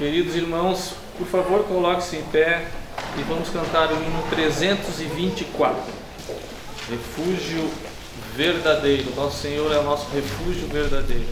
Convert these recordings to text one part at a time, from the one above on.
Queridos irmãos, por favor, coloque-se em pé e vamos cantar o hino 324. Refúgio verdadeiro. Nosso Senhor é o nosso refúgio verdadeiro.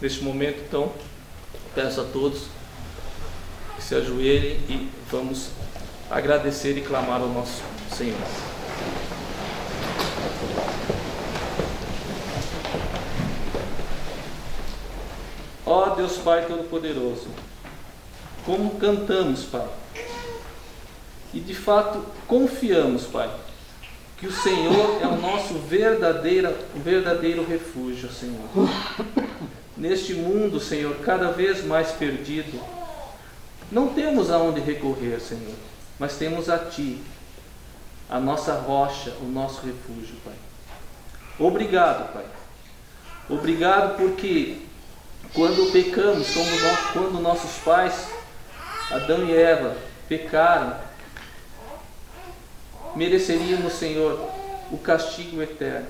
Neste momento, então, peço a todos que se ajoelhem e vamos agradecer e clamar ao nosso Senhor. Ó Deus Pai Todo-Poderoso, como cantamos, Pai, e de fato confiamos, Pai, que o Senhor é o nosso verdadeiro refúgio, Senhor. Neste mundo, Senhor, cada vez mais perdido, não temos aonde recorrer, Senhor, mas temos a Ti, a nossa rocha, o nosso refúgio, Pai. Obrigado, Pai. Obrigado porque quando pecamos, quando nossos pais, Adão e Eva, pecaram, mereceríamos, Senhor, o castigo eterno.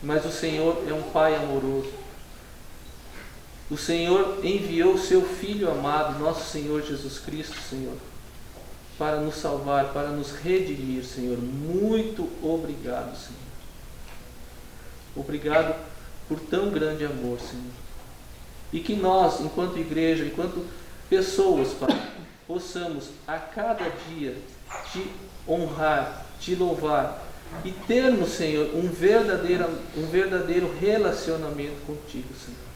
Mas o Senhor é um Pai amoroso. O Senhor enviou o seu Filho amado, nosso Senhor Jesus Cristo, Senhor, para nos salvar, para nos redimir, Senhor. Muito obrigado, Senhor. Obrigado por tão grande amor, Senhor. E que nós, enquanto igreja, enquanto pessoas, Pai, possamos a cada dia te honrar, te louvar e termos, Senhor, um verdadeiro relacionamento contigo, Senhor.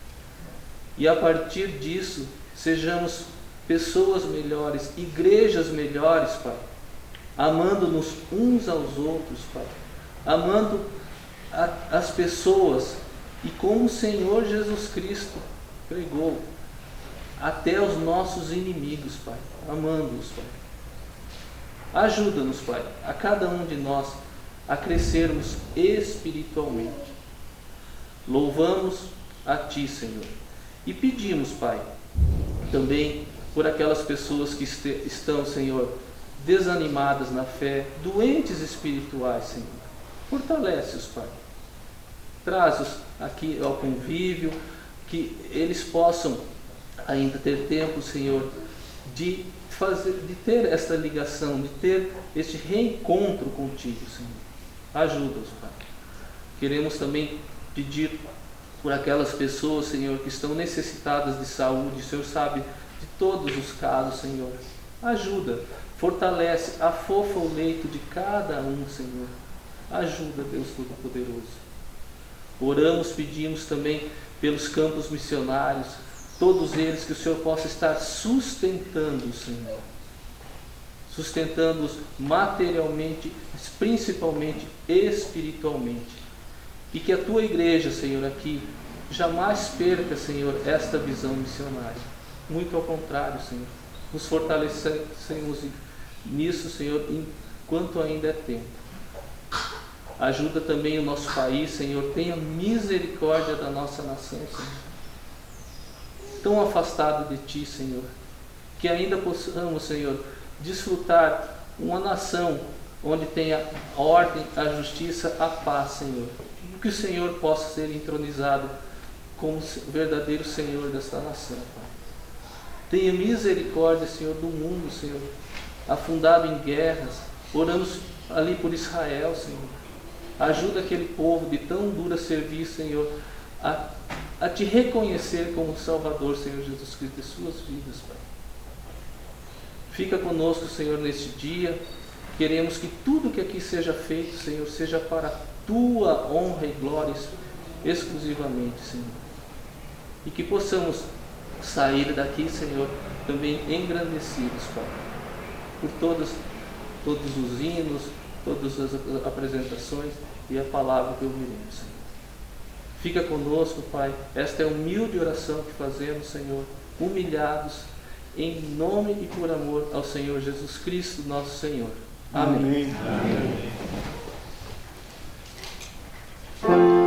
E a partir disso, sejamos pessoas melhores, igrejas melhores, Pai, amando-nos uns aos outros, Pai, amando as pessoas, e como o Senhor Jesus Cristo pregou, até os nossos inimigos, Pai, amando-os, Pai. Ajuda-nos, Pai, a cada um de nós a crescermos espiritualmente. Louvamos a Ti, Senhor, e pedimos, Pai, também por aquelas pessoas que estão, Senhor, desanimadas na fé, doentes espirituais, Senhor. Fortalece-os, Pai. Traz-os aqui ao convívio, que eles possam ainda ter tempo, Senhor, de ter esta ligação, de ter este reencontro contigo, Senhor. Ajuda-os, Pai. Queremos também pedir por aquelas pessoas, Senhor, que estão necessitadas de saúde. O Senhor sabe de todos os casos, Senhor. Ajuda, fortalece, afofa o leito de cada um, Senhor. Ajuda, Deus Todo-Poderoso. Oramos, pedimos também pelos campos missionários, todos eles, que o Senhor possa estar sustentando, Senhor. Sustentando-os materialmente, mas principalmente espiritualmente. E que a Tua igreja, Senhor, aqui, jamais perca, Senhor, esta visão missionária. Muito ao contrário, Senhor. Nos fortalecemos nisso, Senhor, enquanto ainda é tempo. Ajuda também o nosso país, Senhor. Tenha misericórdia da nossa nação, Senhor. Tão afastado de Ti, Senhor. Que ainda possamos, Senhor, desfrutar uma nação onde tenha a ordem, a justiça, a paz, Senhor. E que o Senhor possa ser entronizado como verdadeiro Senhor desta nação, Pai. Tenha misericórdia, Senhor, do mundo, Senhor, afundado em guerras. Oramos ali por Israel, Senhor. Ajuda aquele povo de tão dura serviço, Senhor, a Te reconhecer como Salvador, Senhor Jesus Cristo, de suas vidas, Pai. Fica conosco, Senhor, neste dia. Queremos que tudo que aqui seja feito, Senhor, seja para a Tua honra e glória exclusivamente, Senhor. E que possamos sair daqui, Senhor, também engrandecidos, Pai, por todos os hinos, todas as apresentações e a palavra que ouviremos, Senhor. Fica conosco, Pai. Esta é a humilde oração que fazemos, Senhor, humilhados, em nome e por amor ao Senhor Jesus Cristo, nosso Senhor. Amém. Amém. Amém.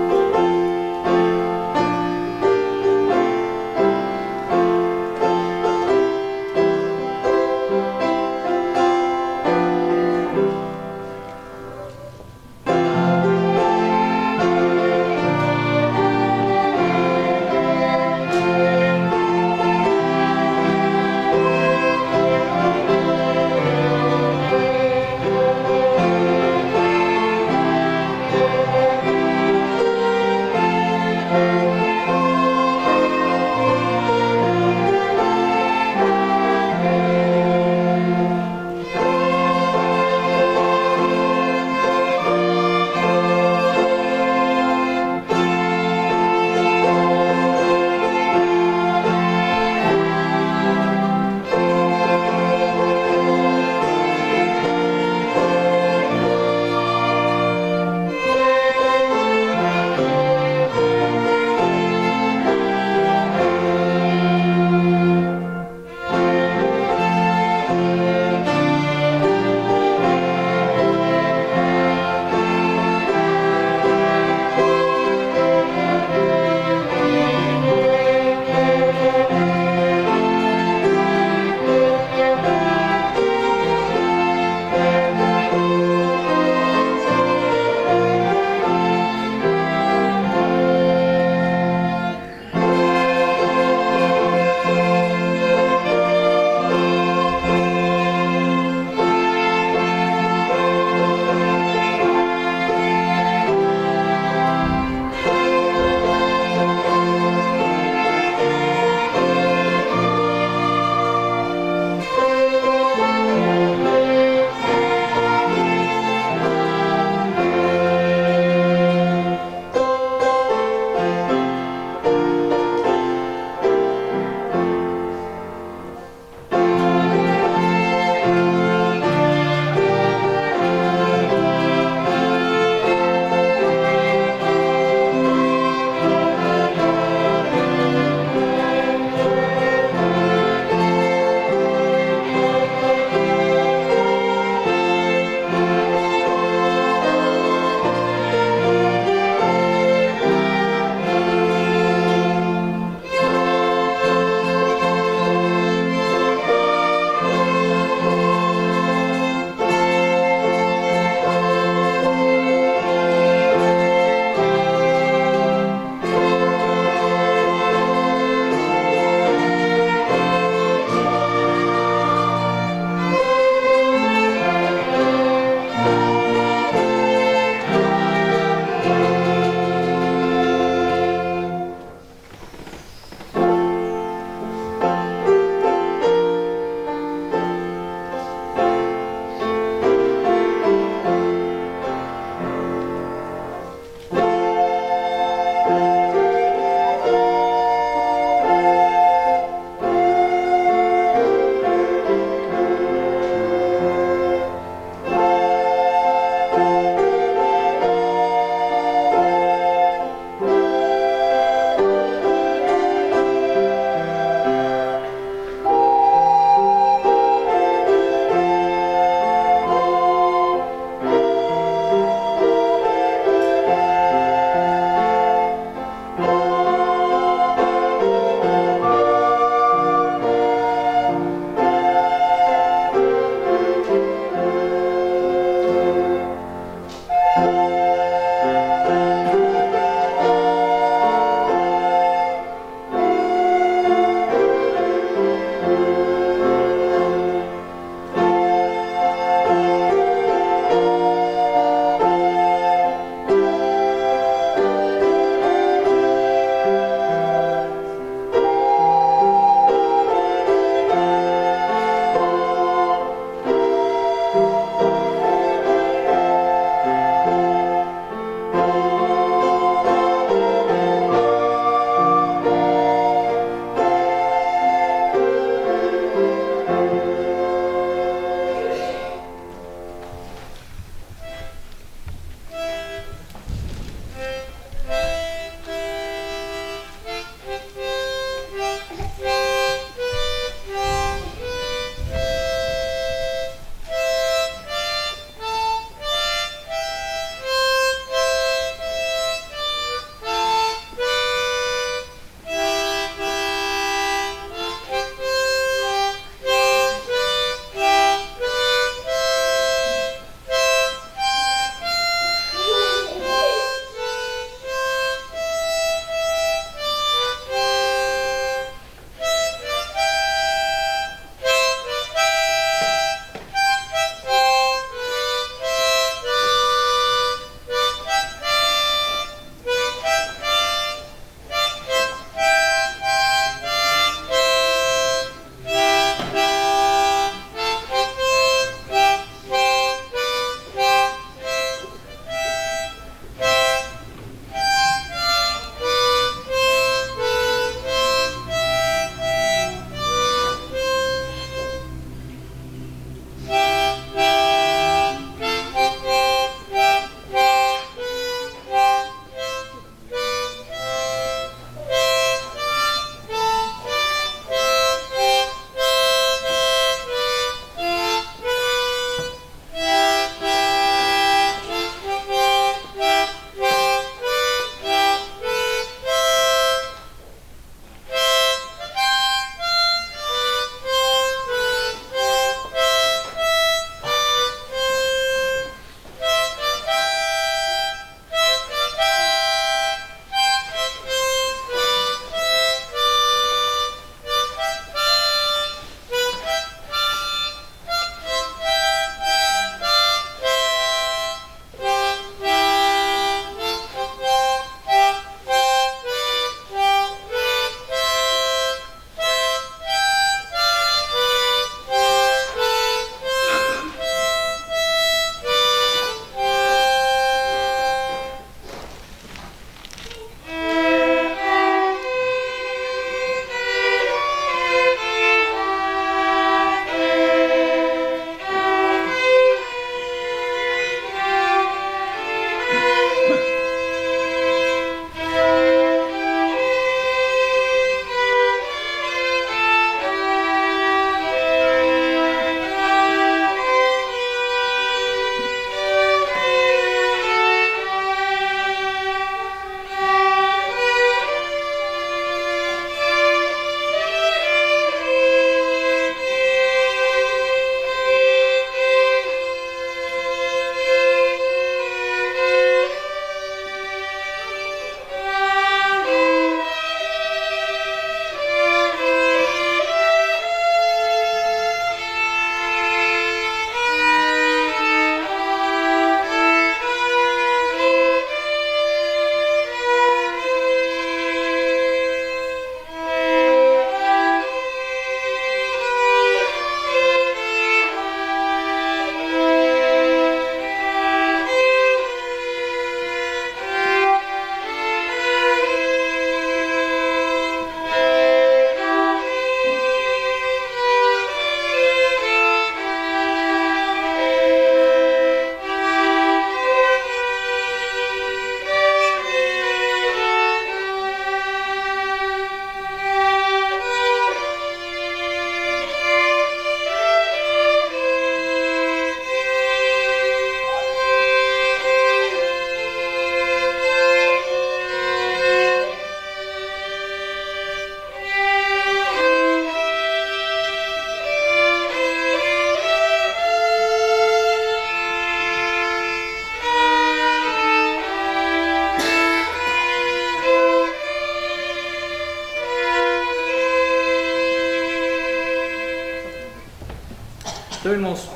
irmãos,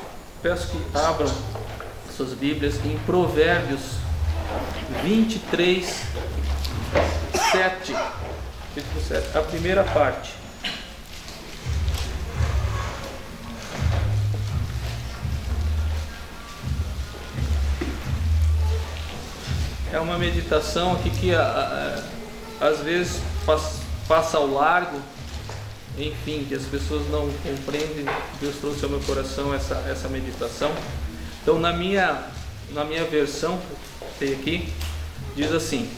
peço que abram suas Bíblias em Provérbios 23, 7. A primeira parte. É uma meditação aqui que às vezes passa ao largo, enfim, que as pessoas não compreendem. Deus trouxe ao meu coração essa meditação. Então, na minha versão, tem aqui, diz assim: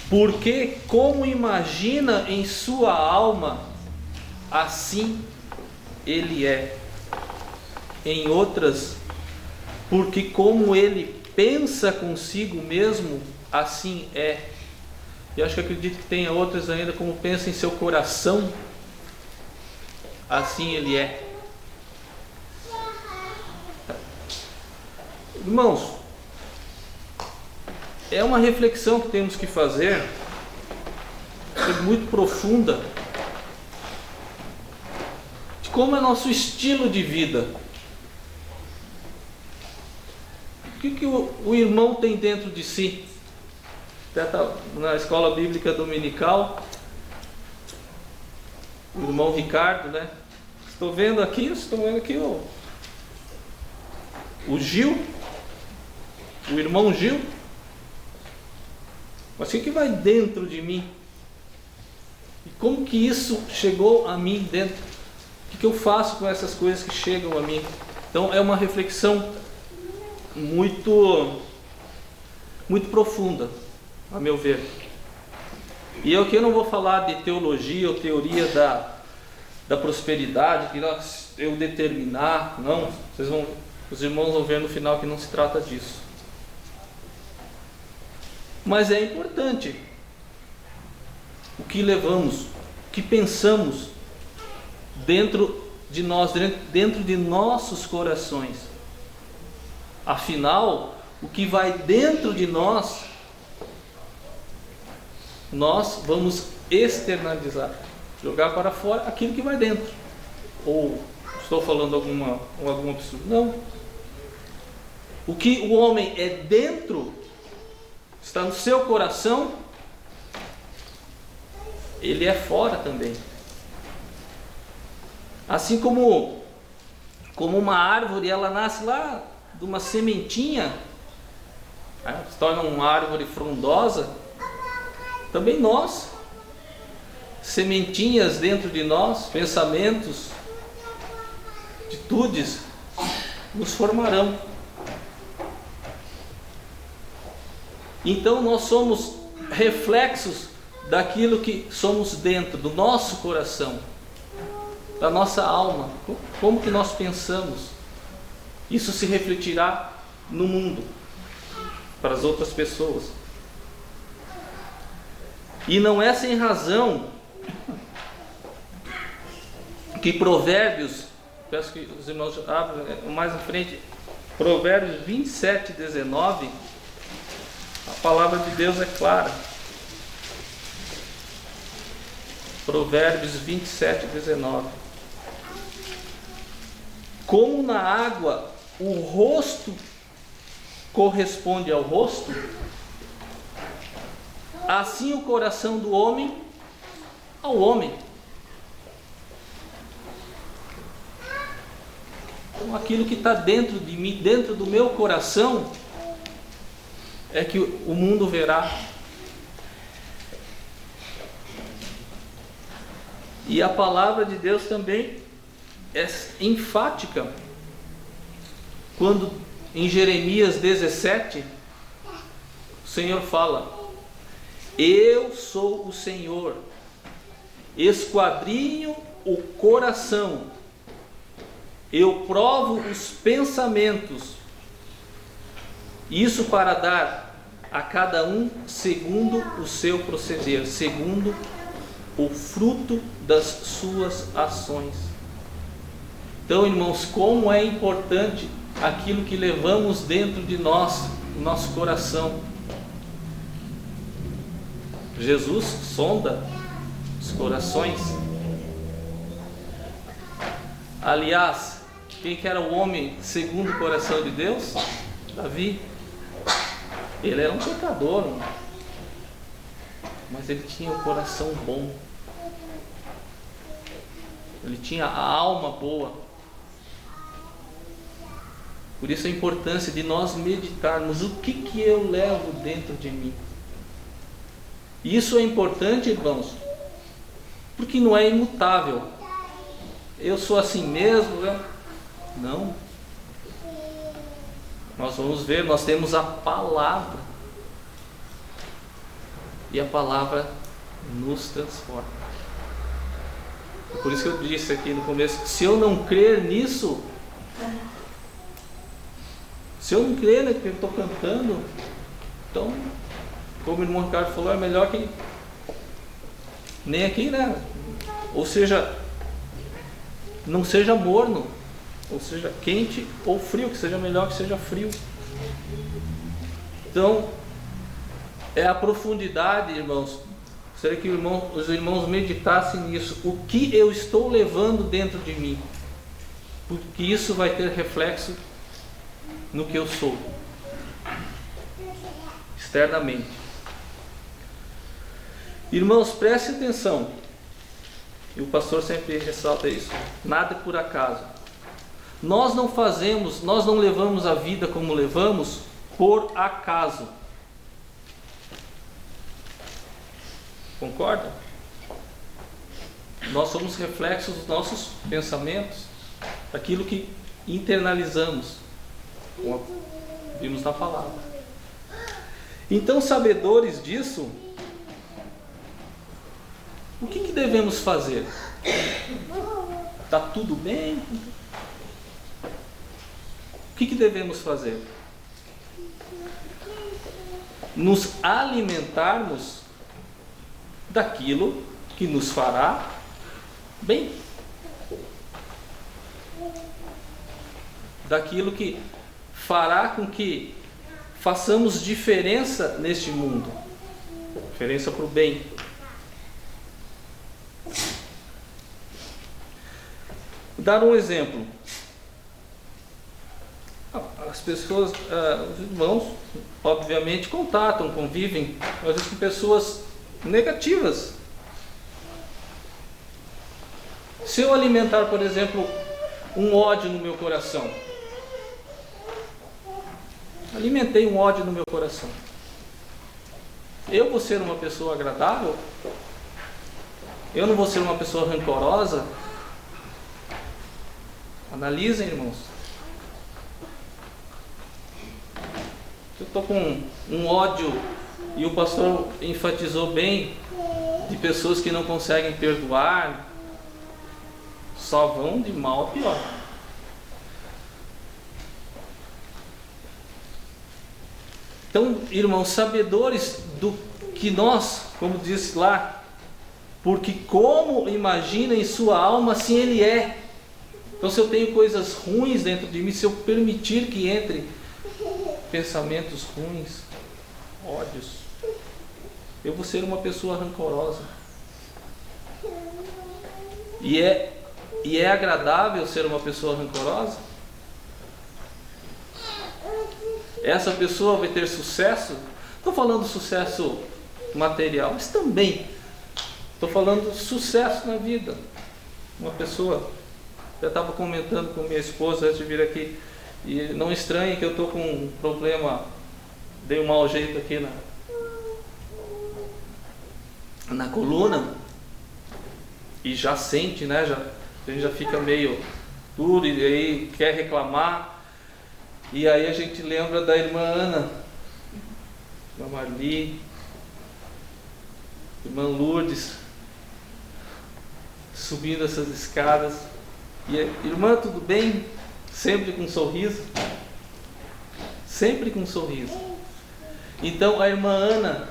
porque como imagina em sua alma, assim ele é. Em outras, porque como ele pensa consigo mesmo, assim é. E acho que acredito que tenha outras ainda, como pensa em seu coração, assim ele é. Irmãos, é uma reflexão que temos que fazer, muito profunda, de como é nosso estilo de vida. O que o irmão tem dentro de si? Até na escola bíblica dominical, o irmão Ricardo, né? Estou vendo aqui o Gil, o irmão Gil. Mas o que vai dentro de mim? E como que isso chegou a mim dentro? O que eu faço com essas coisas que chegam a mim? Então é uma reflexão muito profunda, a meu ver. E aqui eu não vou falar de teologia ou teoria da prosperidade, que eu determinar, não. Os irmãos vão ver no final que não se trata disso. Mas é importante o que levamos, o que pensamos dentro de nós, dentro de nossos corações. Afinal, o que vai dentro de nós vamos externalizar, jogar para fora aquilo que vai dentro. Ou estou falando algum absurdo? Não. O que o homem é dentro, está no seu coração, ele é fora também. Assim como uma árvore, ela nasce lá de uma sementinha, se torna uma árvore frondosa, também nós, sementinhas dentro de nós, pensamentos, atitudes, nos formarão. Então nós somos reflexos daquilo que somos dentro do nosso coração, da nossa alma. Como que nós pensamos? Isso se refletirá no mundo, para as outras pessoas. E não é sem razão que Provérbios, peço que os irmãos abram mais à frente, Provérbios 27, 19, a palavra de Deus é clara. Provérbios 27, 19. Como na água o rosto corresponde ao rosto, assim o coração do homem ao homem. Então, aquilo que está dentro de mim, dentro do meu coração, é que o mundo verá. E a palavra de Deus também é enfática, quando em Jeremias 17, o Senhor fala: eu sou o Senhor, esquadrinho o coração, eu provo os pensamentos, isso para dar a cada um segundo o seu proceder, segundo o fruto das suas ações. Então, irmãos, como é importante aquilo que levamos dentro de nós, no nosso coração. Jesus sonda os corações. Aliás, Quem que era o homem segundo o coração de Deus? Davi. Ele era um pecador, mas ele tinha um coração bom. Ele tinha a alma boa. Por isso a importância de nós meditarmos o que eu levo dentro de mim. E isso é importante, irmãos, porque não é imutável. Eu sou assim mesmo, né? Não. Nós vamos ver, nós temos a palavra. E a palavra nos transforma. Por isso que eu disse aqui no começo, se eu não crer nisso, se eu não crer no que eu estou cantando, então, como o irmão Ricardo falou, é melhor que nem aqui, né? Ou seja, não seja morno, ou seja quente ou frio, que seja melhor que seja frio. Então, é a profundidade, irmãos. Gostaria que os irmãos meditassem nisso. O que eu estou levando dentro de mim? Porque isso vai ter reflexo no que eu sou, externamente. Irmãos, prestem atenção. E o pastor sempre ressalta isso. Nada é por acaso. Nós não levamos a vida como levamos por acaso. Concordam? Nós somos reflexos dos nossos pensamentos, daquilo que internalizamos, como vimos na palavra. Então, sabedores disso, o que devemos fazer? Está tudo bem? O que devemos fazer? Nos alimentarmos daquilo que nos fará bem, daquilo que fará com que façamos diferença neste mundo, diferença para o bem. Vou dar um exemplo. As pessoas, os irmãos, obviamente contatam, convivem, às vezes com pessoas negativas. Se eu alimentar, por exemplo, um ódio no meu coração, alimentei um ódio no meu coração, eu vou ser uma pessoa agradável? Eu não vou ser uma pessoa rancorosa? Analisem, irmãos. Eu estou com um ódio, e o pastor enfatizou bem, de pessoas que não conseguem perdoar, só vão de mal a pior. Então, irmãos, sabedores do que nós, como disse lá, porque como imagina em sua alma, assim ele é. Então, se eu tenho coisas ruins dentro de mim, se eu permitir que entre pensamentos ruins, ódios, eu vou ser uma pessoa rancorosa. E é agradável ser uma pessoa rancorosa? Essa pessoa vai ter sucesso? Estou falando sucesso material, mas também estou falando sucesso na vida. Uma pessoa, eu estava comentando com minha esposa antes de vir aqui, e não estranhe que eu estou com um problema, dei um mau jeito aqui na coluna, e já sente, né? A gente já fica meio duro, e aí quer reclamar, e aí a gente lembra da irmã Ana, irmã Marli, irmã Lourdes, subindo essas escadas, e irmã, tudo bem? Sempre com um sorriso, sempre com um sorriso. Então a irmã Ana,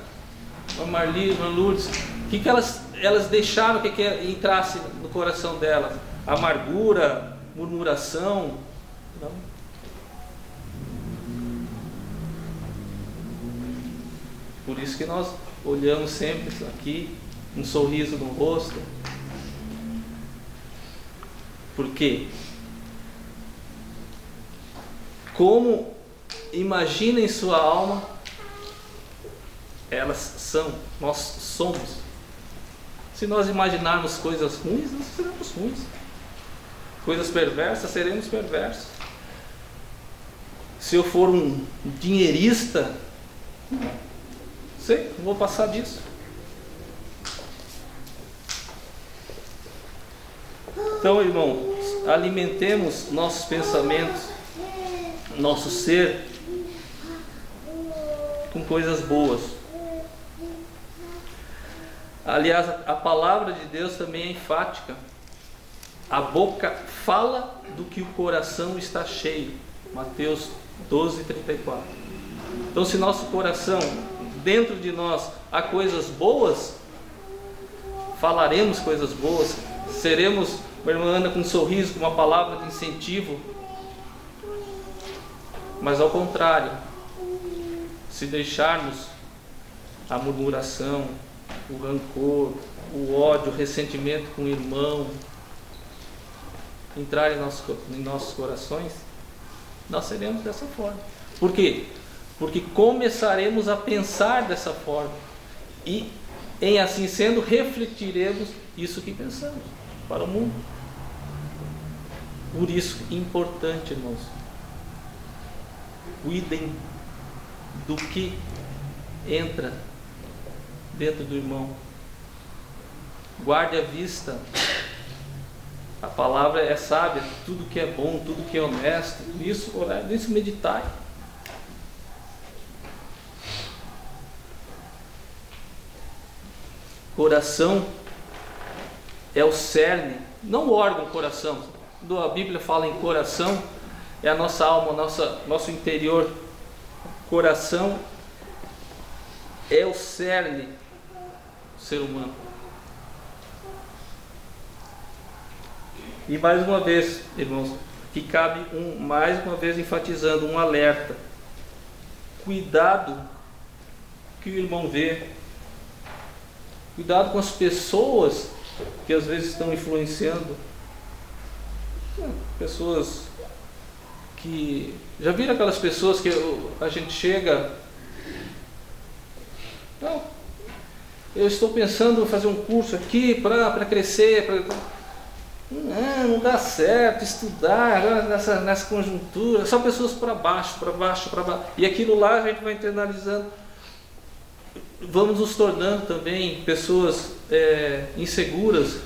a Marli, a irmã Lourdes, o que elas deixaram que entrasse no coração delas? Amargura, murmuração? Não. Por isso que nós olhamos sempre aqui, um sorriso no rosto. Por quê? como imagina em sua alma, elas são, nós somos. Se nós imaginarmos coisas ruins, nós seremos ruins. Coisas perversas, seremos perversos. Se eu for um dinheirista, sei, não vou passar disso. Então, irmãos, alimentemos nossos pensamentos, nosso ser, com coisas boas. Aliás, a palavra de Deus também é enfática. A boca fala do que o coração está cheio. Mateus 12:34. Então, se nosso coração, dentro de nós, há coisas boas, falaremos coisas boas, seremos, uma irmã anda com um sorriso, com uma palavra de incentivo. Mas ao contrário, se deixarmos a murmuração, o rancor, o ódio, o ressentimento com o irmão entrar em nossos corações, nós seremos dessa forma. Por quê? Porque começaremos a pensar dessa forma e, em assim sendo, refletiremos isso que pensamos para o mundo. Por isso, importante, irmãos, cuidem do que entra dentro do irmão. Guarde a vista. A palavra é sábia, tudo que é bom, tudo que é honesto, nisso meditai. Coração é o cerne, não o órgão coração. Quando a Bíblia fala em coração, é a nossa alma, nosso interior. Coração é o cerne do ser humano. E mais uma vez, irmãos, que cabe mais uma vez enfatizando um alerta. Cuidado que o irmão vê. Cuidado com as pessoas que às vezes estão influenciando. Pessoas que... Já viram aquelas pessoas que a gente chega... Não, eu estou pensando em fazer um curso aqui para crescer... Não dá certo estudar agora nessa conjuntura. Só pessoas para baixo. E aquilo lá a gente vai internalizando. Vamos nos tornando também pessoas inseguras,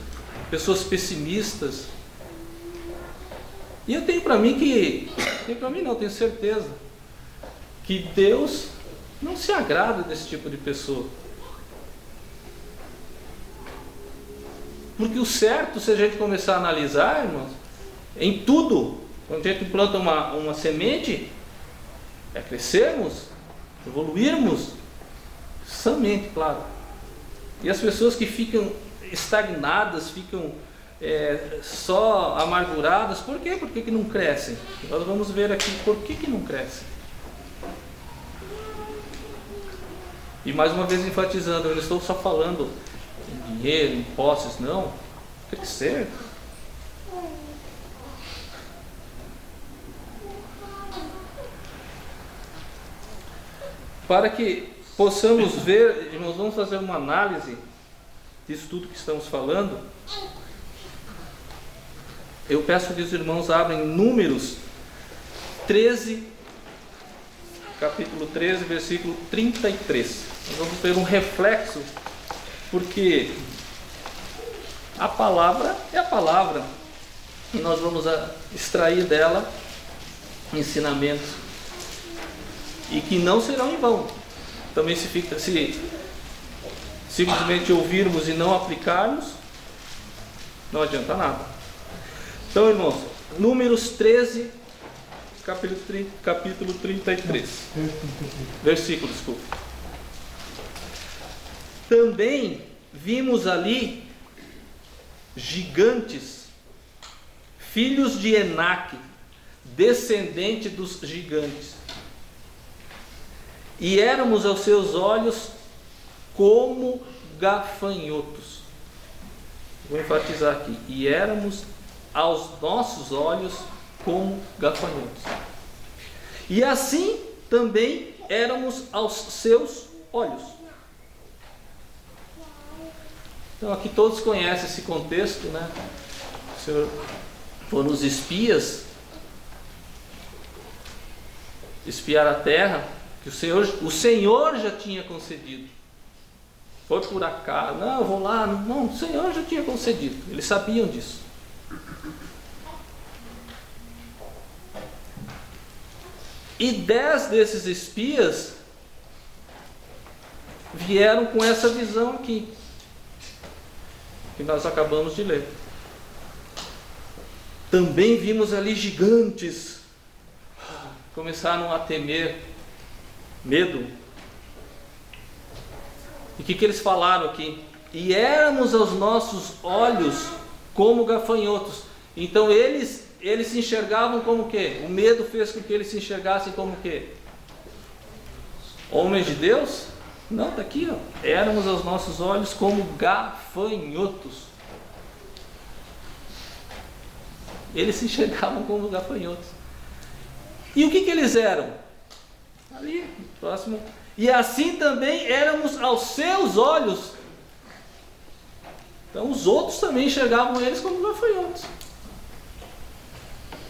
pessoas pessimistas. E eu tenho para mim tenho certeza que Deus não se agrada desse tipo de pessoa. Porque o certo, se a gente começar a analisar, irmãos, em tudo, quando a gente planta uma semente, é crescermos, evoluirmos, sãmente, claro. E as pessoas que ficam estagnadas, ficam só amarguradas, por quê? Por que não crescem? Nós vamos ver aqui por que não crescem. E mais uma vez enfatizando, eu não estou só falando em dinheiro, em posses, não. Crescer. Para que possamos ver, irmãos, vamos fazer uma análise disso tudo que estamos falando. Eu peço que os irmãos abrem Números 13, capítulo 13, versículo 33. Nós vamos ter um reflexo, porque a palavra é a palavra, e nós vamos extrair dela ensinamentos, e que não serão em vão. Também se simplesmente ouvirmos e não aplicarmos, não adianta nada. Então, irmãos, Números 13, capítulo 33, versículo, desculpa. Também vimos ali gigantes, filhos de Enaque, descendente dos gigantes, e éramos aos seus olhos como gafanhotos. Vou enfatizar aqui, e éramos aos nossos olhos como gafanhotos. E assim também éramos aos seus olhos. Então aqui todos conhecem esse contexto, né? O Senhor, foram os espias espiar a terra, que o Senhor já tinha concedido. Foi por acaso, não, eu vou lá, não, o Senhor já tinha concedido, eles sabiam disso. E 10 desses espias vieram com essa visão aqui, que nós acabamos de ler. Também vimos ali gigantes, começaram a temer, medo. E o que eles falaram aqui? E éramos aos nossos olhos como gafanhotos. Então eles se enxergavam como o quê? O medo fez com que eles se enxergassem como o quê? Homens de Deus? Não, está aqui, ó. Éramos aos nossos olhos como gafanhotos. Eles se enxergavam como gafanhotos. E o que eles eram? Ali, próximo. E assim também éramos aos seus olhos. Então os outros também enxergavam eles como gafanhotos.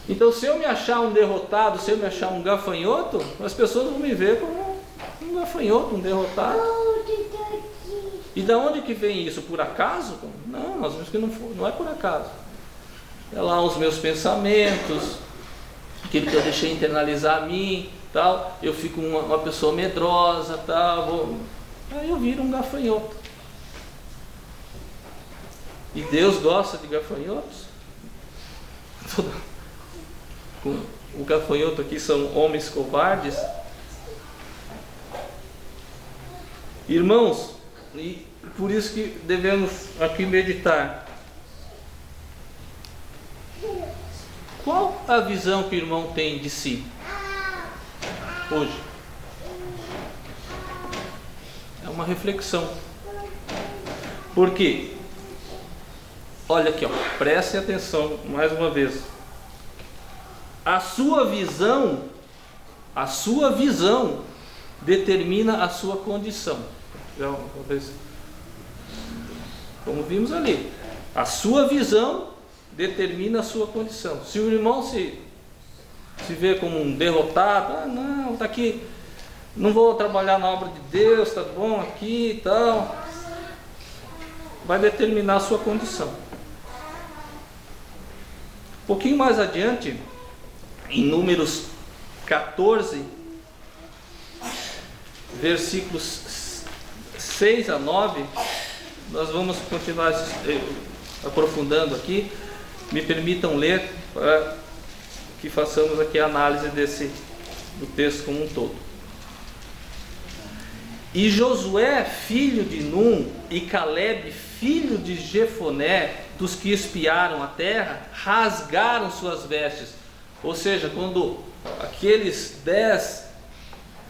Então se eu me achar um derrotado, se eu me achar um gafanhoto, as pessoas vão me ver como um gafanhoto, um derrotado. E da onde que vem isso? Por acaso? Não, nós vimos que não é por acaso. É lá os meus pensamentos, aquilo que eu deixei internalizar a mim, tal. Eu fico uma pessoa medrosa, tal. Aí eu viro um gafanhoto. E Deus gosta de gafanhotos? O gafanhoto aqui são homens covardes. Irmãos, e por isso que devemos aqui meditar. Qual a visão que o irmão tem de si hoje? É uma reflexão. Por quê? Olha aqui, ó, preste atenção mais uma vez. A sua visão determina a sua condição. Como vimos ali, a sua visão determina a sua condição. Se o irmão se vê como um derrotado, não, está aqui, não vou trabalhar na obra de Deus, está bom aqui e tal, vai determinar a sua condição. Um pouquinho mais adiante, em Números 14, versículos 6 a 9, nós vamos continuar aprofundando aqui. Me permitam ler para que façamos aqui a análise do texto como um todo. E Josué, filho de Num, e Caleb, filho de Jefoné, dos que espiaram a terra, rasgaram suas vestes. Ou seja, quando aqueles 10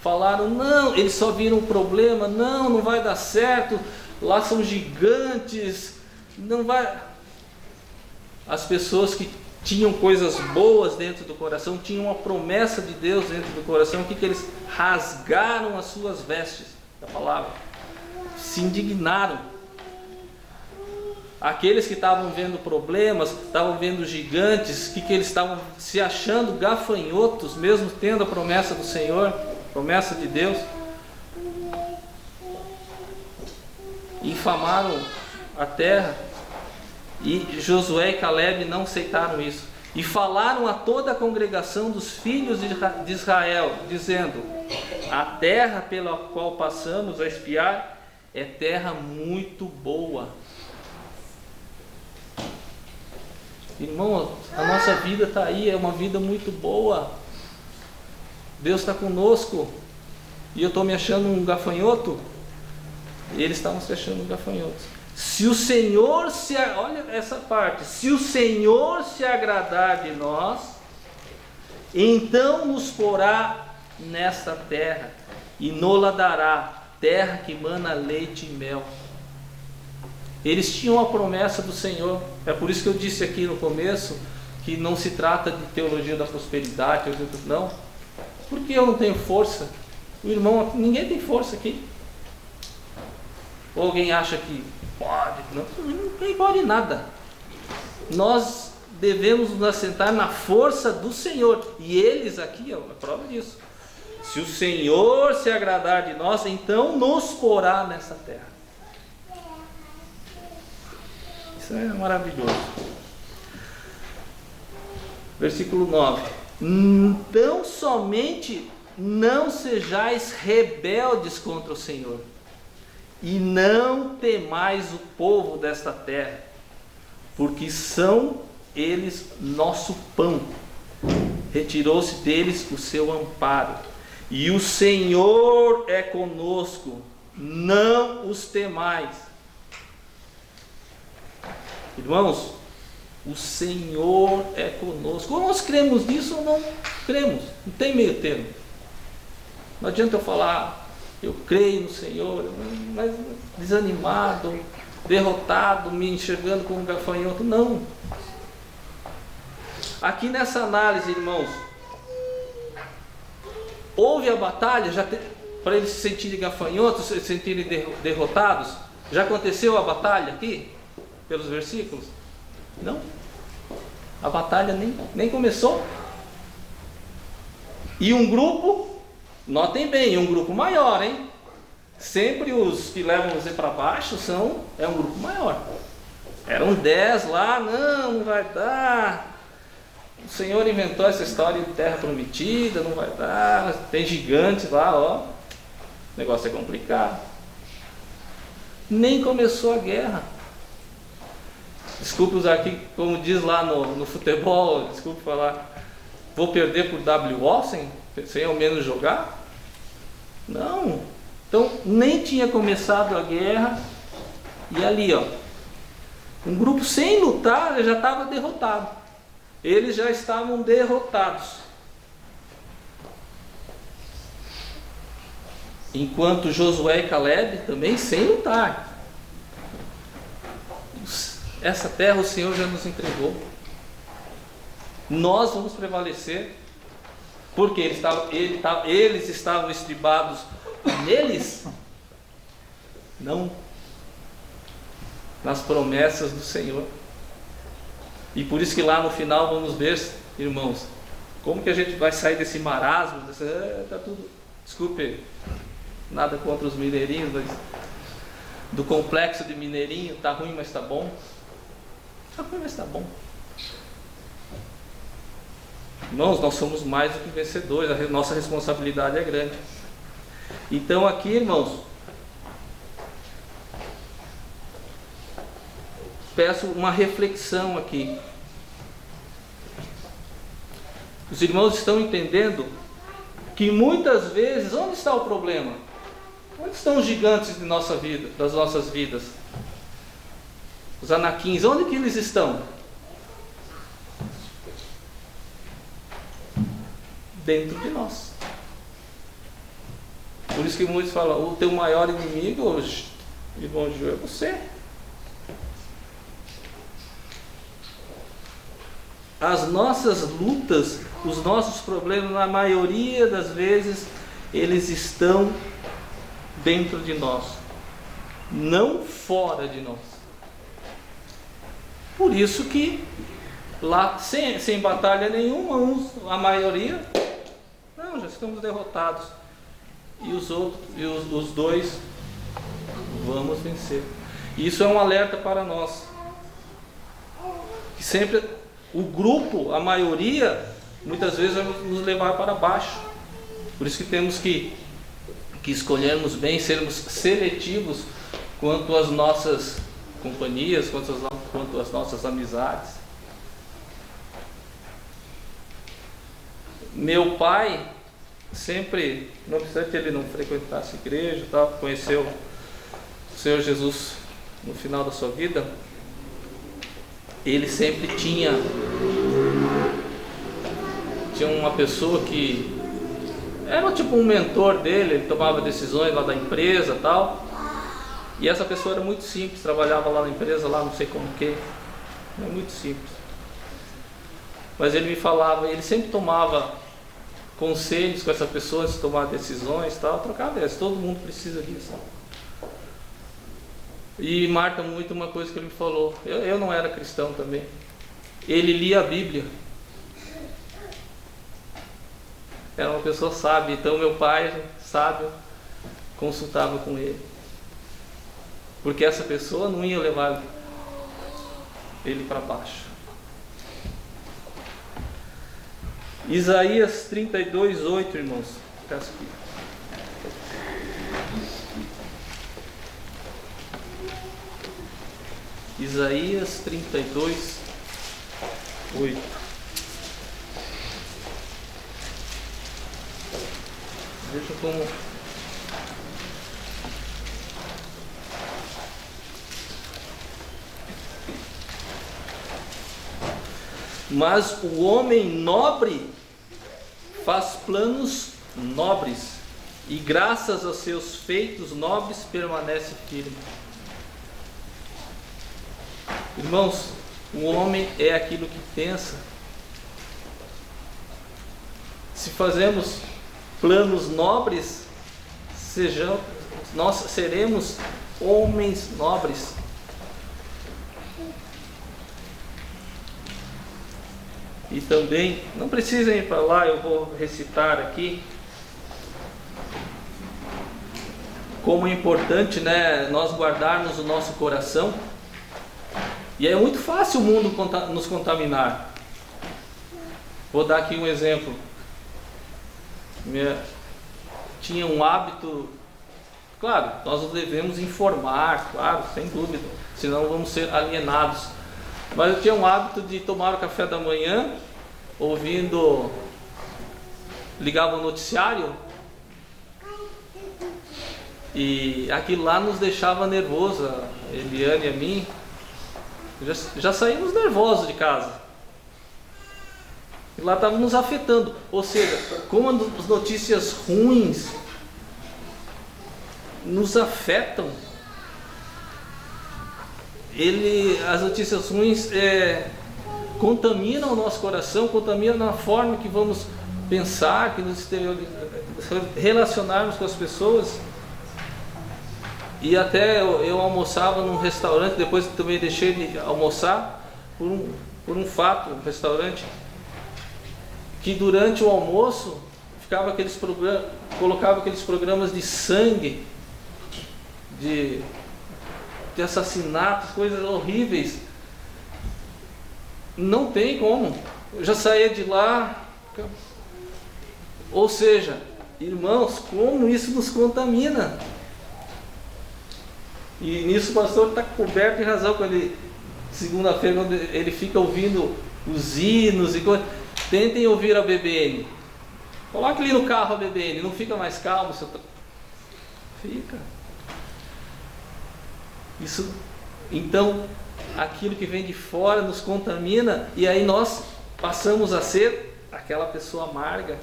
falaram, não, eles só viram o problema, não vai dar certo, lá são gigantes, não vai. As pessoas que tinham coisas boas dentro do coração, tinham uma promessa de Deus dentro do coração, o que eles rasgaram as suas vestes, da palavra, se indignaram. Aqueles que estavam vendo problemas, estavam vendo gigantes, que eles estavam se achando gafanhotos, mesmo tendo a promessa do Senhor, promessa de Deus, infamaram a terra. E Josué e Caleb não aceitaram isso. E falaram a toda a congregação dos filhos de Israel, dizendo: a terra pela qual passamos a espiar é terra muito boa. Irmão, a nossa vida está aí, é uma vida muito boa. Deus está conosco. E eu estou me achando um gafanhoto? E eles estavam se achando gafanhotos. Se o Senhor olha essa parte, se o Senhor se agradar de nós, então nos porá nesta terra e nola dará, terra que mana leite e mel. Eles tinham a promessa do Senhor. É por isso que eu disse aqui no começo que não se trata de teologia da prosperidade, não. Por que eu não tenho força? O irmão, ninguém tem força aqui. Ou alguém acha que pode? Não, ninguém pode nada. Nós devemos nos assentar na força do Senhor. E eles aqui, é a prova disso. Se o Senhor se agradar de nós, então nos porá nessa terra. Isso é maravilhoso. Versículo 9. Então somente não sejais rebeldes contra o Senhor, e não temais o povo desta terra, porque são eles nosso pão. Retirou-se deles o seu amparo, e o Senhor é conosco, não os temais. Irmãos, o Senhor é conosco. Ou nós cremos nisso ou não cremos, não tem meio termo. Não adianta eu falar, eu creio no Senhor, mas desanimado, derrotado, me enxergando como um gafanhoto. Não. Aqui nessa análise, irmãos, houve a batalha, para eles se sentirem gafanhotos, se sentirem derrotados. Já aconteceu a batalha aqui, pelos versículos? Não. A batalha nem começou. E um grupo, notem bem, um grupo maior, hein? Sempre os que levam você para baixo é um grupo maior. Eram 10 lá, não vai dar. O Senhor inventou essa história de terra prometida, não vai dar. Tem gigantes lá, ó. O negócio é complicado. Nem começou a guerra. Desculpe usar aqui, como diz lá no futebol, desculpe falar, vou perder por WO sem ao menos jogar? Não. Então, nem tinha começado a guerra, e ali, ó, um grupo sem lutar já estava derrotado. Eles já estavam derrotados. Enquanto Josué e Caleb também sem lutar. Essa terra o Senhor já nos entregou. Nós vamos prevalecer, porque eles estavam estribados neles, não nas promessas do Senhor. E por isso que lá no final vamos ver, irmãos, como que a gente vai sair desse marasmo, tá tudo, desculpe, nada contra os mineirinhos, mas do complexo de mineirinho, tá ruim, mas tá bom. Tá ruim, mas tá bom. Irmãos, nós somos mais do que vencedores, a nossa responsabilidade é grande. Então aqui, irmãos, peço uma reflexão aqui. Os irmãos estão entendendo que muitas vezes, onde está o problema? Onde estão os gigantes de nossa vida, das nossas vidas? Os anaquins, onde que eles estão? Dentro de nós. Por isso que muitos falam, o teu maior inimigo hoje, irmão Gil, é você. As nossas lutas, os nossos problemas, na maioria das vezes, eles estão dentro de nós, não fora de nós. Por isso que lá, sem batalha nenhuma, a maioria, não, já estamos derrotados. E os outros, os dois, vamos vencer. Isso é um alerta para nós. Que sempre o grupo, a maioria, muitas vezes vai nos levar para baixo. Por isso que temos que escolhermos bem, sermos seletivos quanto às nossas companhias, quanto às nossas amizades. Meu pai sempre, não precisa que ele não frequentasse a igreja e tal, conheceu o Senhor Jesus no final da sua vida. Ele sempre tinha uma pessoa que era tipo um mentor dele, ele tomava decisões lá da empresa e tal. E essa pessoa era muito simples, trabalhava lá na empresa, lá não sei como que, era muito simples. Mas ele me falava, ele sempre tomava conselhos com essa pessoa, se tomar decisões e tal, trocar ideias. Todo mundo precisa disso. E marca muito uma coisa que ele me falou. Eu não era cristão também. Ele lia a Bíblia. Era uma pessoa sábia. Então meu pai, sábio, consultava com ele. Porque essa pessoa não ia levar ele para baixo. Isaías 32:8, irmãos. Peço aqui. Isaías 32:8. Veja como mas o homem nobre faz planos nobres, e graças aos seus feitos nobres permanece firme. Irmãos, o homem é aquilo que pensa. Se fazemos planos nobres, nós seremos homens nobres. E também, não precisam ir para lá, eu vou recitar aqui como é importante, né, nós guardarmos o nosso coração. E é muito fácil o mundo nos contaminar. Vou dar aqui um exemplo. Tinha um hábito, claro, nós devemos informar, claro, sem dúvida, senão vamos ser alienados. Mas eu tinha um hábito de tomar o café da manhã, ligava o noticiário, e aquilo lá nos deixava nervoso, a Eliane e a mim. Já saímos nervosos de casa. E lá estava nos afetando. Ou seja, como as notícias ruins nos afetam, as notícias ruins contaminam o nosso coração, contaminam a forma que vamos pensar, que nos relacionarmos com as pessoas. E até eu almoçava num restaurante, depois também deixei de almoçar por um fato, um restaurante, que durante o almoço colocava aqueles programas de sangue, de assassinatos, coisas horríveis. Não tem como. Eu já saía de lá. Ou seja, irmãos, como isso nos contamina. E nisso o pastor está coberto de razão quando segunda-feira, quando ele fica ouvindo os hinos e coisas. Tentem ouvir a BBN. Coloque ali no carro a BBN, não fica mais calmo? Fica. Isso, então, aquilo que vem de fora nos contamina, e aí nós passamos a ser aquela pessoa amarga,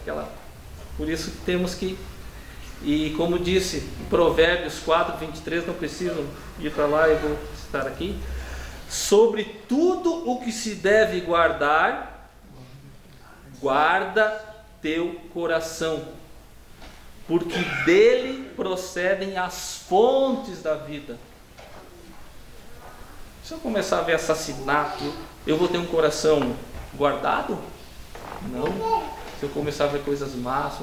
por isso que temos que, e como disse Provérbios 4:23, não preciso ir para lá, eu vou citar aqui: sobre tudo o que se deve guardar, guarda teu coração, porque dele procedem as fontes da vida. Se eu começar a ver assassinato, eu vou ter um coração guardado? Não. Se eu começar a ver coisas más,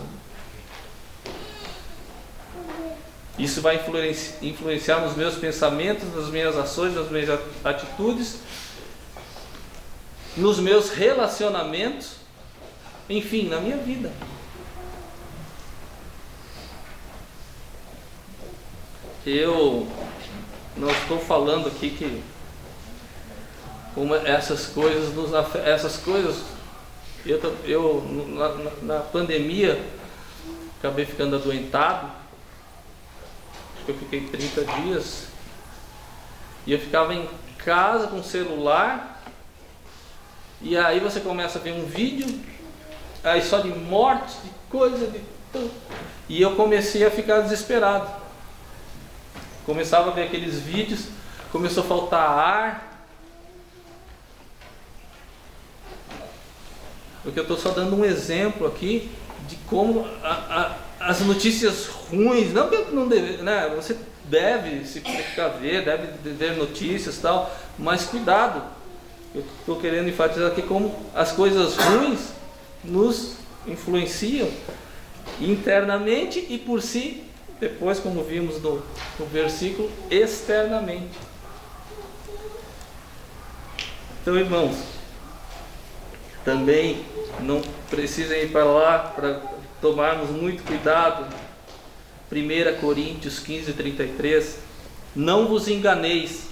isso vai influenciar nos meus pensamentos, nas minhas ações, nas minhas atitudes, nos meus relacionamentos, enfim, na minha vida. Eu não estou falando aqui que essas coisas nos afetam. Essas coisas, eu na pandemia acabei ficando adoentado. Acho que eu fiquei 30 dias e eu ficava em casa com o celular, e aí você começa a ver um vídeo aí só de morte, de coisa, de tudo, e eu comecei a ficar desesperado. Começava a ver aqueles vídeos, começou a faltar ar. Porque eu estou só dando um exemplo aqui de como as notícias ruins, não que não deve, né? Você deve se precaver, deve ver notícias e tal, mas cuidado. Eu estou querendo enfatizar aqui como as coisas ruins nos influenciam internamente e por si, depois, como vimos no versículo, externamente. Então, irmãos, também não precisam ir para lá para tomarmos muito cuidado. 1 Coríntios 15:33, não vos enganeis,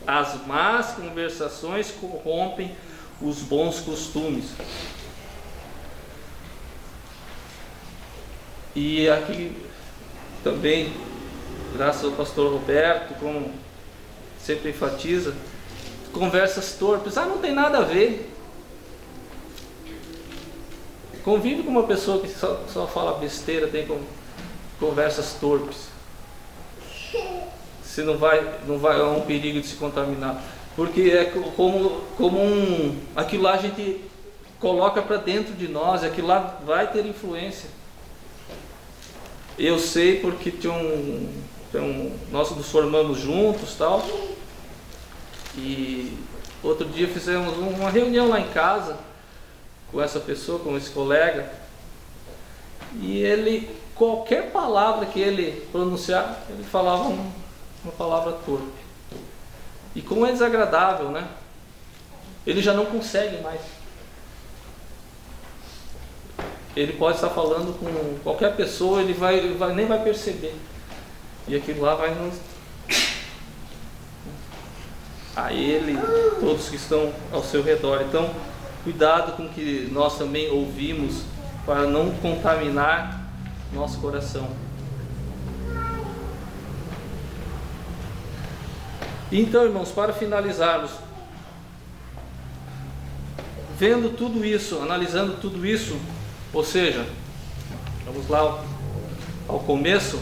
as más conversações corrompem os bons costumes. E aqui também, graças ao pastor Roberto, como sempre enfatiza, conversas torpes, não tem nada a ver. Convive com uma pessoa que só fala besteira, tem conversas torpes. Você não vai é um perigo de se contaminar, porque é como aquilo lá a gente coloca para dentro de nós, aquilo lá vai ter influência. Eu sei porque nós nos formamos juntos, tal, e outro dia fizemos uma reunião lá em casa com essa pessoa, com esse colega, e ele, qualquer palavra que ele pronunciar, ele falava uma palavra torpe. E como é desagradável, né? Ele já não consegue mais. Ele pode estar falando com qualquer pessoa, ele nem vai perceber. E aquilo lá vai nos... a ele, todos que estão ao seu redor. Então, cuidado com o que nós também ouvimos, para não contaminar nosso coração. Então, irmãos, para finalizarmos, vendo tudo isso, analisando tudo isso, ou seja, vamos lá ao começo,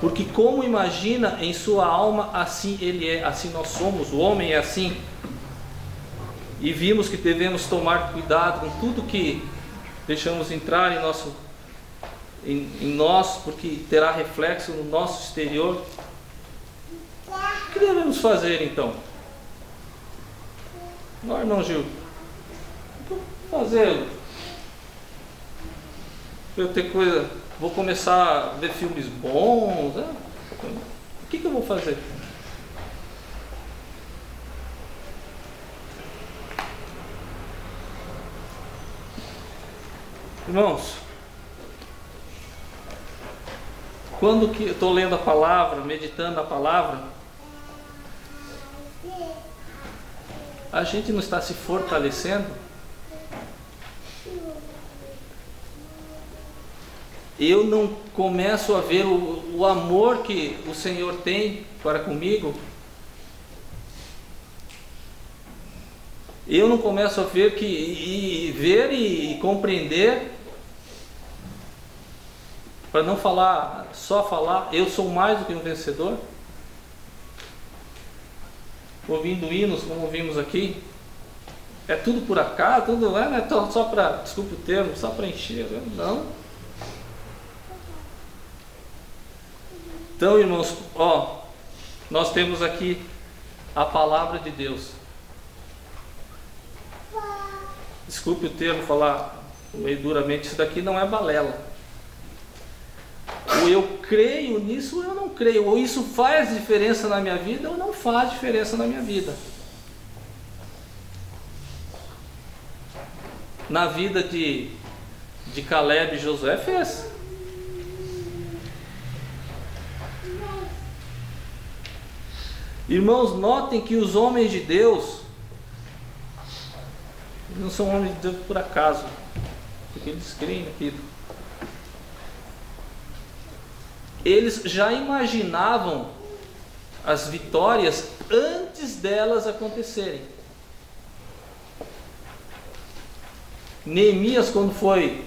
porque como imagina em sua alma, assim ele é, assim nós somos, o homem é assim. E vimos que devemos tomar cuidado com tudo que deixamos entrar em nós, porque terá reflexo no nosso exterior. O que devemos fazer então? Não, irmão Gil, fazer. Eu ter coisa, vou começar a ver filmes bons, né? O que eu vou fazer? Irmãos, quando que eu estou lendo a palavra, meditando a palavra, a gente não está se fortalecendo? Eu não começo a ver o amor que o Senhor tem para comigo? Eu não começo a ver e compreender, para não falar, só falar, eu sou mais do que um vencedor? Ouvindo hinos, como ouvimos aqui, é tudo por acaso, tudo não é só para, desculpe o termo, só para encher, não. Então, irmãos, nós temos aqui a palavra de Deus. Desculpe o termo, falar meio duramente, isso daqui não é balela. Ou eu creio nisso ou eu não creio, ou isso faz diferença na minha vida ou não faz diferença na minha vida. Na vida de Caleb e Josué fez. Irmãos, notem que os homens de Deus não são homens de Deus por acaso, porque eles creem naquilo. Eles já imaginavam as vitórias antes delas acontecerem. Neemias, quando foi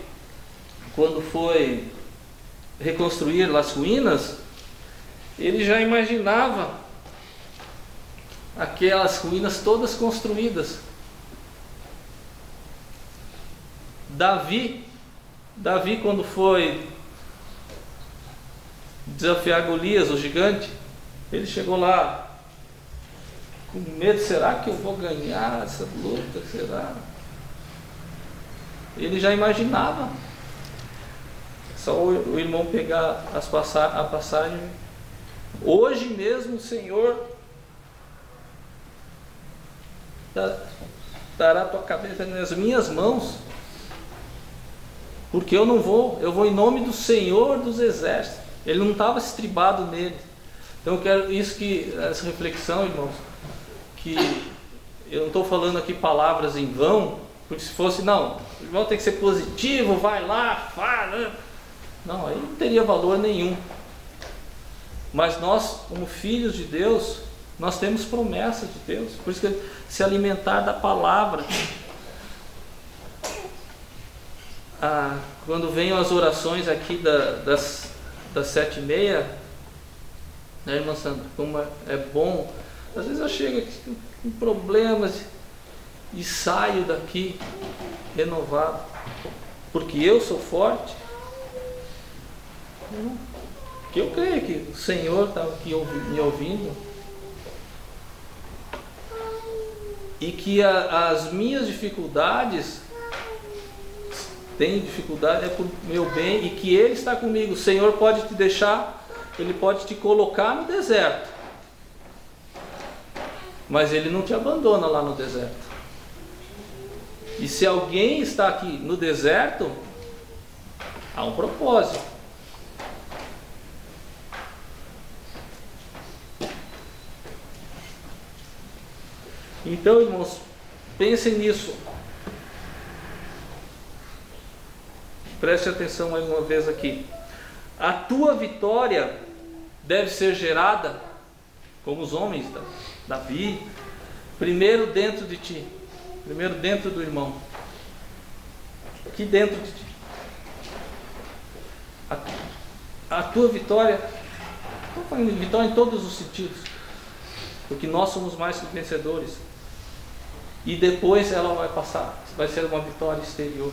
reconstruir as ruínas, ele já imaginava aquelas ruínas todas construídas. Davi, Davi, quando foi desafiar Golias, o gigante, ele chegou lá com medo: será que eu vou ganhar essa luta? Será? Ele já imaginava. Só o irmão pegar a passagem. Hoje mesmo o Senhor dará a tua cabeça nas minhas mãos, porque eu vou em nome do Senhor dos Exércitos. Ele não estava estribado nele. Então eu quero essa reflexão, irmãos, que eu não estou falando aqui palavras em vão, porque se fosse, não, o irmão tem que ser positivo, vai lá, fala. Não, aí não teria valor nenhum. Mas nós, como filhos de Deus, nós temos promessa de Deus. Por isso que se alimentar da palavra. Quando vêm as orações aqui das 7h30, né, irmã Sandra, como é bom. Às vezes eu chego aqui com problemas e saio daqui renovado, porque eu sou forte. Que eu creio que o Senhor está aqui me ouvindo, e que as minhas dificuldades, tem dificuldade, é por meu bem, e que Ele está comigo. O Senhor pode te deixar, Ele pode te colocar no deserto, mas Ele não te abandona lá no deserto. E se alguém está aqui no deserto, há um propósito. Então, irmãos, pensem nisso. Preste atenção mais uma vez aqui. A tua vitória deve ser gerada, como os homens, Davi, primeiro dentro de ti, primeiro dentro do irmão, aqui dentro de ti. A tua vitória, estou falando de vitória em todos os sentidos, porque nós somos mais que vencedores. E depois ela vai ser uma vitória exterior.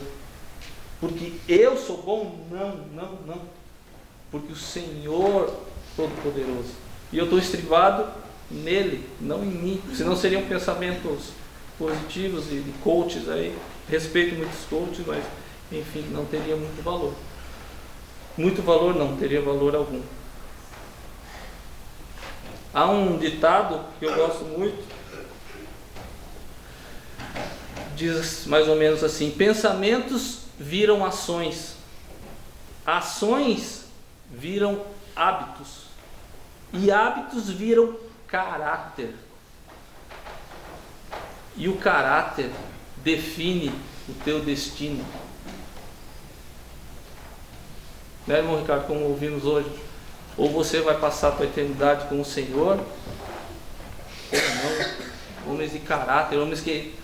Porque eu sou bom? Não. Porque o Senhor Todo-Poderoso. E eu estou estribado nele, não em mim. Senão seriam pensamentos positivos e de coaches aí. Respeito muitos coaches, mas enfim, não teria muito valor. Muito valor não, teria valor algum. Há um ditado que eu gosto muito, diz mais ou menos assim: pensamentos viram ações, ações viram hábitos, e hábitos viram caráter, e o caráter define o teu destino. Né, irmão Ricardo, como ouvimos hoje, ou você vai passar a tua eternidade com o Senhor, ou não. Homens de caráter, homens que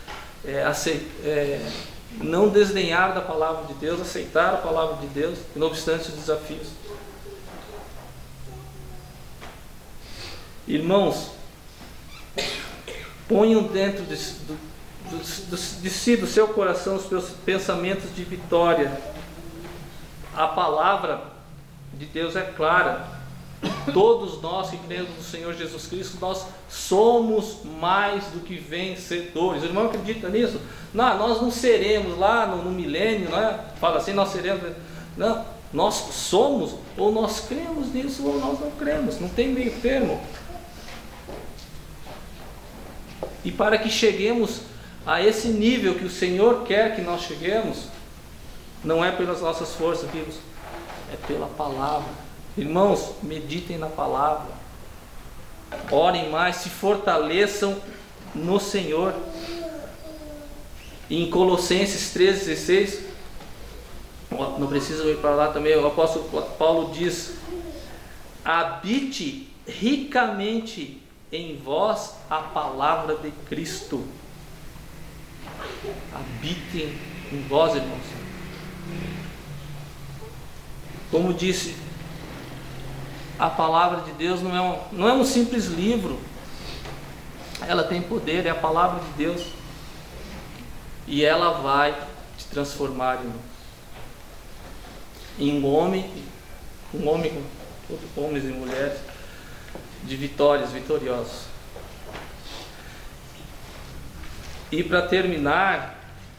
não desdenharam da palavra de Deus, aceitaram a palavra de Deus, não obstante os desafios. Irmãos, ponham dentro de si, do seu coração, os seus pensamentos de vitória. A palavra de Deus é clara. Todos nós que cremos no Senhor Jesus Cristo, nós somos mais do que vencedores. O irmão acredita nisso? Não, nós não seremos lá no milênio, né? Fala assim, nós seremos. Não, nós somos, ou nós cremos nisso, ou nós não cremos. Não tem meio termo. E para que cheguemos a esse nível que o Senhor quer que nós cheguemos, não é pelas nossas forças, vimos, é pela palavra. Irmãos, meditem na palavra, orem mais, se fortaleçam no Senhor. E em Colossenses 3,16, não precisa ir para lá também, o apóstolo Paulo diz: habite ricamente em vós a palavra de Cristo. Habitem em vós, irmãos. Como disse, a palavra de Deus não é um simples livro. Ela tem poder, é a palavra de Deus. E ela vai te transformar, irmão. em um homem, homens e mulheres de vitoriosos. E para terminar,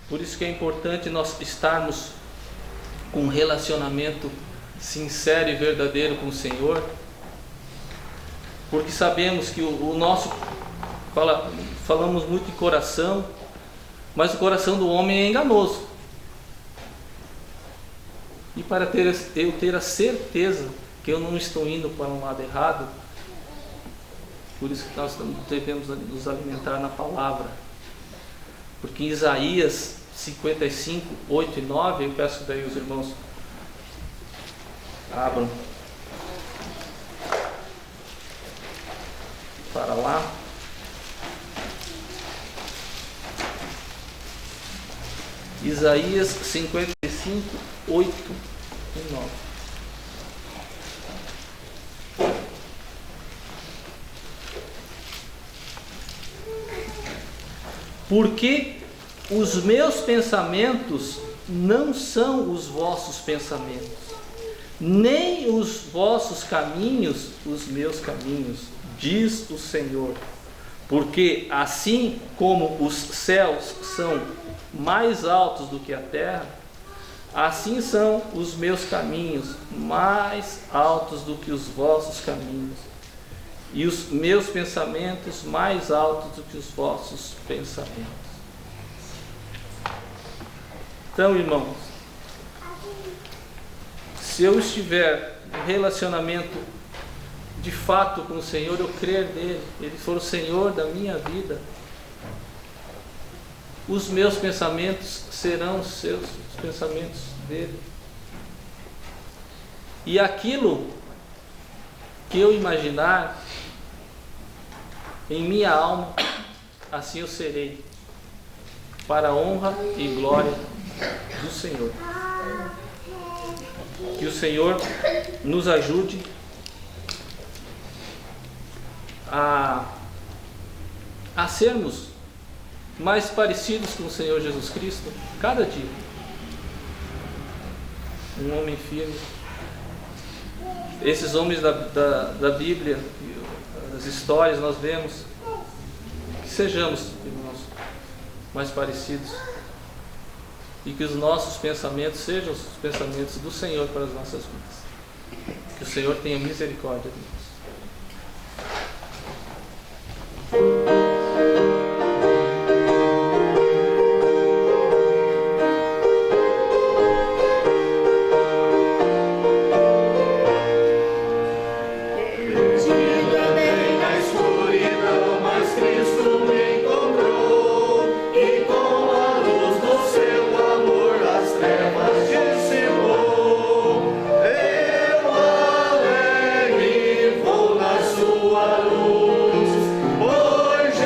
por isso que é importante nós estarmos com um relacionamento sincero e verdadeiro com o Senhor, porque sabemos que o nosso, falamos muito em coração, mas o coração do homem é enganoso. E para eu ter a certeza que eu não estou indo para um lado errado, por isso que nós devemos nos alimentar na palavra. Porque em Isaías 55, 8 e 9, eu peço daí os irmãos abram para lá. Isaías 55, 8 e 9. Porque os meus pensamentos não são os vossos pensamentos, nem os vossos caminhos os meus caminhos, diz o Senhor. Porque assim como os céus são mais altos do que a terra, assim são os meus caminhos mais altos do que os vossos caminhos, e os meus pensamentos mais altos do que os vossos pensamentos. Então, irmãos, se eu estiver em relacionamento de fato com o Senhor, eu crer nele, Ele for o Senhor da minha vida, os meus pensamentos serão os pensamentos dele. E aquilo que eu imaginar em minha alma, assim eu serei, para a honra e glória do Senhor. Que o Senhor nos ajude a sermos mais parecidos com o Senhor Jesus Cristo cada dia. Um homem firme. Esses homens da Bíblia, as histórias nós vemos, que sejamos, irmãos, mais parecidos, e que os nossos pensamentos sejam os pensamentos do Senhor para as nossas vidas. Que o Senhor tenha misericórdia de nós. Sua luz, pois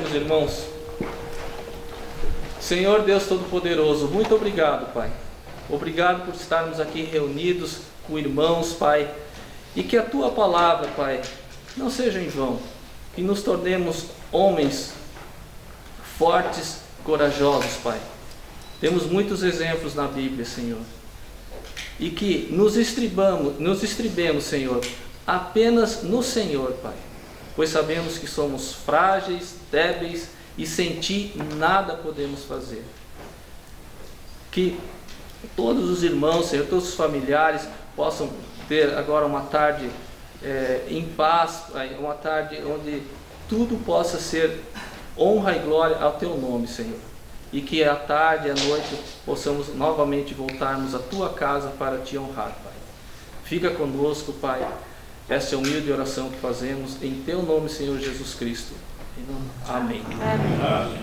meus irmãos. Senhor Deus Todo-Poderoso, muito obrigado, Pai. Obrigado por estarmos aqui reunidos com irmãos, Pai. E que a Tua palavra, Pai, não seja em vão. Que nos tornemos homens fortes, corajosos, Pai. Temos muitos exemplos na Bíblia, Senhor. E que nos estribemos, Senhor, apenas no Senhor, Pai. Pois sabemos que somos frágeis, débeis e sem Ti nada podemos fazer. Que todos os irmãos, Senhor, todos os familiares possam ter agora uma tarde em paz, uma tarde onde tudo possa ser honra e glória ao Teu nome, Senhor. E que à tarde e à noite possamos novamente voltarmos à Tua casa para Te honrar, Pai. Fica conosco, Pai. Essa é a humilde oração que fazemos em Teu nome, Senhor Jesus Cristo. Amém. Amém.